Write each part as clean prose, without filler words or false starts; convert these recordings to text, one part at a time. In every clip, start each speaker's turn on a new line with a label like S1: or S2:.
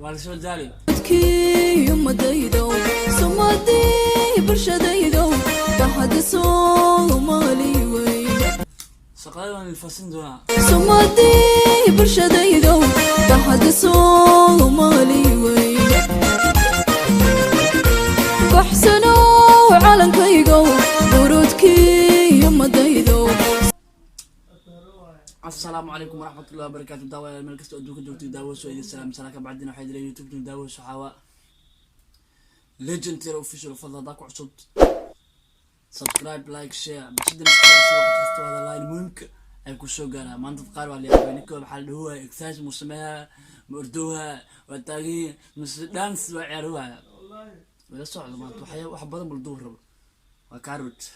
S1: والشو داري
S2: كي يوم دايدو سمادي برشدايدو تحد صومالي وين
S1: سقايون الفاسين دونا
S2: سمادي برشدايدو تحد صومالي وين بحسنو على كيغو ورود كي يوم دايدو.
S1: السلام عليكم ورحمة الله وبركاته. داوة الملكة أدوك دوك داوة سويد السلام سلاك بعدين وحيد لي يوتيوب داوة سحاوة ليجند تيرو اوفيشال فضل داك وعصب سبسكرايب لايك شير بشد وقت هذا لاين ممكن أيكون شو قرا ما أنت تقارب على بينكم بحال هو إكساس مسماها مردوها والتاقي مس دانس وعروها ولا صعد ما تحيا واحد بدل من الظهر وكاروت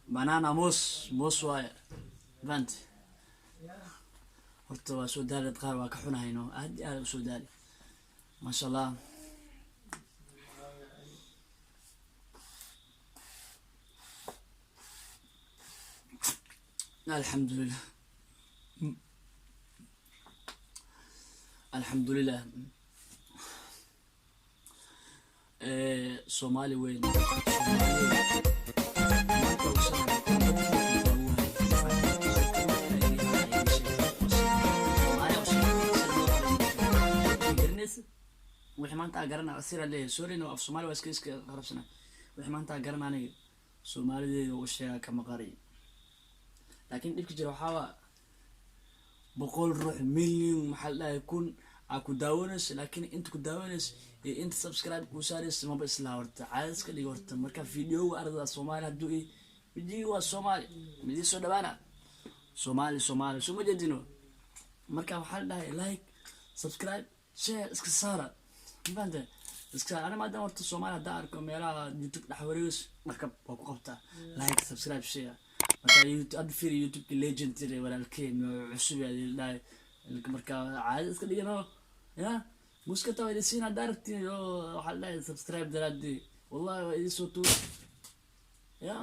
S1: بنانا موس واي فهمت horta waa soo daalad qaar waa ka xunahayno aad aad u soo daali ma sha Allah alhamdulillah alhamdulillah Somali weyn wixii maanta garanaa asira leeyahay Soomaaliya oo af Soomaali waa iska qarabsana wixii maanta garanaa aniga Soomaaliyeed oo sheega kama qari laakiin dibka jira waxa boqol ruux milyan maxal kun aku daawanas laakiin inta ku daawanas ee inta subscribe ku saaraysa ma isla horta caadis ka dhig horta marka video ardada Soomaali haduu video waa Soomaali mid soo dhawaana Soomaali soo ma jeedino marka waxa la like subscribe share iska saara banda iska ana ma daan horta Soomaali da arko meelaha YouTube dhaxwareys marka waa ku qabta like subscribe share marka YouTube fiir YouTube legend tire walaalkeen cusub yahay marka caadi iska dhigano ya muskata way siina darti waxa la subscribe daradi wallahi way soo tu ya